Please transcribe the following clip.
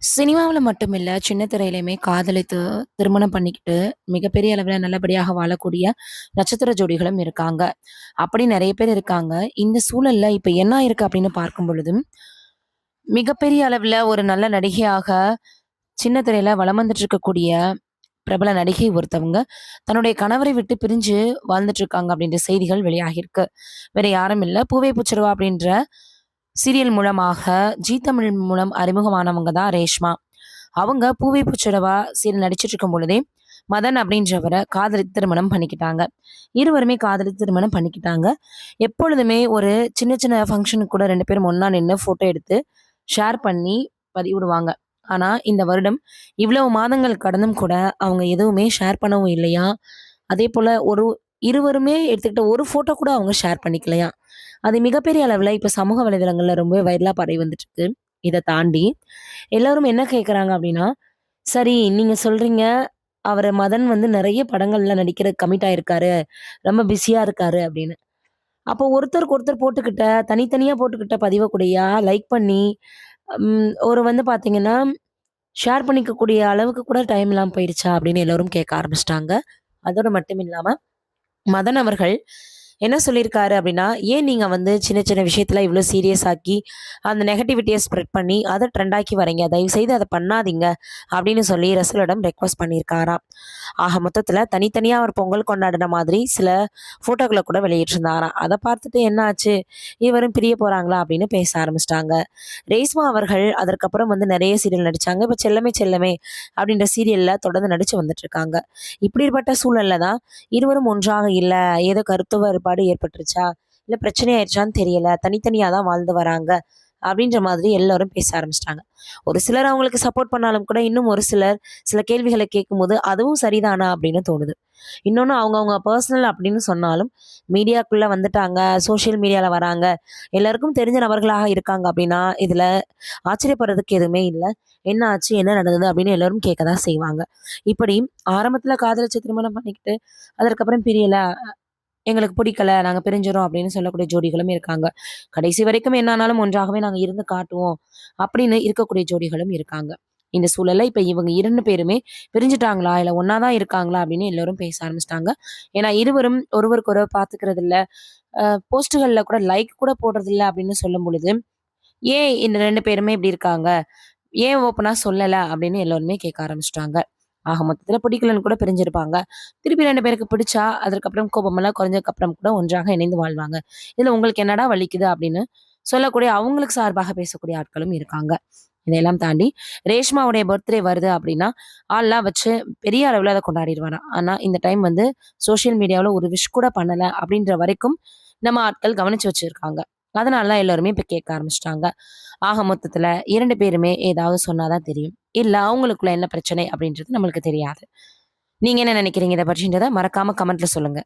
சினிமாவுல மட்டுமில்ல, சின்ன திரையிலயுமே காதலித்து, திருமணம் பண்ணிக்கிட்டு, மிகப்பெரிய அளவில நல்லபடியாக வாழக்கூடிய நட்சத்திர ஜோடிகளும் இருக்காங்க. அப்படி நெறைய பேர் இருக்காங்க. இந்த சூழல்ல இப்ப என்ன ஆயிருக்கு அப்படின்னு பார்க்கும் பொழுது, மிகப்பெரிய அளவில ஒரு நல்ல நடிகையாக சின்ன திரையில வலம் வந்துட்டு இருக்கக்கூடிய பிரபல நடிகை ஒருத்தவங்க, தன்னுடைய கணவரை விட்டு பிரிஞ்சு வாழ்ந்துட்டு இருக்காங்க அப்படின்ற செய்திகள் வெளியாகியிருக்கு. வேற யாரும் இல்ல, பூவே பூச்சிருவா அப்படின்ற சீரியல் மூலமாக ஜீ தமிழ் மூலம் அறிமுகமானவங்க தான் ரேஷ்மா. அவங்க பூவே பூச்சிடவா சீரியல் நடிச்சிட்டு இருக்கும் பொழுதே, மதன் அப்படின்றவர காதலித்து திருமணம் பண்ணிக்கிட்டாங்க. இருவருமே காதலித்து திருமணம் பண்ணிக்கிட்டாங்க. எப்பொழுதுமே ஒரு சின்ன சின்ன ஃபங்ஷனுக்கு கூட 2 பேரும் ஒண்ணா நின்னு ஃபோட்டோ எடுத்து ஷேர் பண்ணி பதிவிடுவாங்க. ஆனா, இந்த வருடம் இவ்வளவு மாதங்கள் கடந்தும் கூட அவங்க எதுவுமே ஷேர் பண்ணவும் இல்லையாம். அதேபோல இருவருமே எடுத்துக்கிட்ட ஒரு ஃபோட்டோ கூட அவங்க ஷேர் பண்ணிக்கலையாம். அது மிகப்பெரிய அளவுல இப்ப சமூக வலைதளங்கள்ல ரொம்பவே வைரலா பரவி வந்துட்டு இருக்கு. இத தாண்டி எல்லாரும் என்ன கேட்குறாங்க அப்டின்னா, சரி நீங்க சொல்றீங்க, அவரு மதன் வந்து நெறைய படங்கள்ல நடிக்கிறதுக்கு கமிட் ஆயிருக்காரு. ரொம்ப பிஸியா இருக்காரு அப்டின்னு. அப்போ ஒருத்தருக்கு ஒருத்தர் போட்டுக்கிட்ட, தனித்தனியா போட்டுக்கிட்ட பதிவ கூடயா லைக் பண்ணி, ஒரு வந்து பார்த்தீங்கன்னா, ஷேர் பண்ணிக்கக்கூடிய அளவுக்கு கூட டைம் இல்லாம போயிடுச்சா? அப்டின்னு எல்லாரும் கேட்க ஆரம்பிச்சுட்டாங்க. அதோட மட்டும் இல்லாம மதன் அவர்கள் என்ன சொல்லியிருக்காரு அப்படின்னா, "ஏன் நீங்க வந்து சின்ன சின்ன விஷயத்துல இவ்ளோ சீரியஸ் ஆக்கி, அந்த நெகட்டிவிட்டிய ஸ்ப்ரெட் பண்ணி, அத ட்ரெண்ட் ஆக்கி வரீங்க. தயவுசெய்து அத பண்ணாதீங்க." அப்படின்னு சொல்லி ரசிகர்களிடம் ரெக்வெஸ்ட் பண்ணியிருக்காராம். ஆக மொத்தத்துல தனித்தனியா அவர் பொங்கல் கொண்டாடின மாதிரி சில ஃபோட்டோக்கள கூட வெளியிட்டிருந்தாராம். அத பார்த்துட்டு என்ன ஆச்சு? இருவரும் பிரிய போறாங்களா? அப்படின்னு பேச ஆரம்பிச்சுட்டாங்க. ரேஷ்மா அவர்கள் அதற்கப்புறம் வந்து நெறைய சீரியல் நடிச்சாங்க. இப்ப செல்லமே செல்லமே அப்படின்ற சீரியல்ல தொடர்ந்து நடிச்சு வந்துட்டுருக்காங்க. இப்படிப்பட்ட சூழல்ல தான் இருவரும் ஒன்றாக இல்ல. ஏதோ கருத்து வேறுபாடு ஏற்பட்டுருச்சா? இல்ல பிரச்சனை ஆயிடுச்சான்னு தெரியல. தனித்தனியா தான் வாழ்ந்து வராங்க. அப்படின்ற மாதிரி எல்லாரும் பேச ஆரம்பிச்சுட்டாங்க. ஒரு சிலர் அவங்களுக்கு சப்போர்ட் பண்ணாலும் கூட, இன்னும் ஒரு சிலர் சில கேள்விகள கேட்கும்போது, அதுவும் சரிதானா அப்படின்னு தோணுது. இன்னொன்னு அவங்கவங்க பர்சனல் அப்படின்னு சொன்னாலும், மீடியாக்குள்ள வந்துட்டாங்க, சோசியல் மீடியால வராங்க, எல்லாருக்கும் தெரிஞ்ச நபர்களாக இருக்காங்க அப்படின்னா, இதுல ஆச்சரியப்படுறதுக்கு எதுவுமே இல்ல. என்ன ஆச்சு? என்ன நடந்தது? அப்படின்னு எல்லாரும் கேட்க தான் செய்வாங்க. இப்படி ஆரம்பத்துல காதலிச்சு திருமணம் பண்ணிக்கிட்டு, அதற்கப்புறம் பிரியல. எங்களுக்கு பிடிக்கல. நாங்க பிரிஞ்சுறோம் அப்படின்னு சொல்லக்கூடிய ஜோடிகளும் இருக்காங்க. கடைசி வரைக்கும் என்ன ஆனாலும் ஒன்றாகவே நாங்க இருந்து காட்டுவோம். அப்படின்னு இருக்கக்கூடிய ஜோடிகளும் இருக்காங்க. இந்த சூழல்ல இப்ப இவங்க 2 பேருமே பிரிஞ்சுட்டாங்களா? இல்ல ஒண்ணா தான் இருக்காங்களா? அப்படின்னு எல்லாரும் பேச ஆரம்பிச்சுட்டாங்க. ஏன்னா இருவரும் ஒருவருக்கொருவர் பார்த்துக்கிறது இல்ல. அ போஸ்ட்டுகள்ல கூட லைக் கூட போடுறதில்ல அப்படின்னு சொல்லும் பொழுது, ஏன் இந்த 2 பேருமே இப்படி இருக்காங்க? ஏன் ஓப்பனா சொல்லல? அப்படின்னு எல்லோருமே கேட்க ஆரம்பிச்சுட்டாங்க. ஆக மொத்தத்துல பிடிக்கலன்னு கூட பிரிஞ்சிருப்பாங்க. திருப்பி 2 பேருக்கு பிடிச்சா, அதற்கப்புறம் கோபமெல்லாம் குறைஞ்சதுக்கப்புறம் கூட ஒன்றாக இணைந்து வாழ்வாங்க. "இதுல உங்களுக்கு என்னடா வலிக்குது?" அப்படின்னு சொல்லக்கூடிய அவங்களுக்கு சார்பாக பேசக்கூடிய ஆட்களும் இருக்காங்க. இதையெல்லாம் தாண்டி ரேஷ்மாவுடைய பர்த்டே வருது அப்படின்னா, ஆள்லாம் வச்சு பெரிய அளவுல அத கொண்டாடிருவாராம். ஆனா இந்த டைம் வந்து சோசியல் மீடியாவுல ஒரு விஷ் கூட பண்ணல அப்படின்ற வரைக்கும் நம்ம ஆட்கள் கவனிச்சு வச்சிருக்காங்க. அதனால தான் எல்லாருமே இப்ப கேட்க ஆரம்பிச்சுட்டாங்க. ஆக மொத்தத்துல 2 பேருமே ஏதாவது சொன்னா தான் தெரியும். இல்ல அவங்களுக்குள்ள என்ன பிரச்சனை அப்படின்றது நம்மளுக்கு தெரியாது. நீங்க என்ன நினைக்கிறீங்க இத பற்றின்றத மறக்காம கமெண்ட்ல சொல்லுங்க.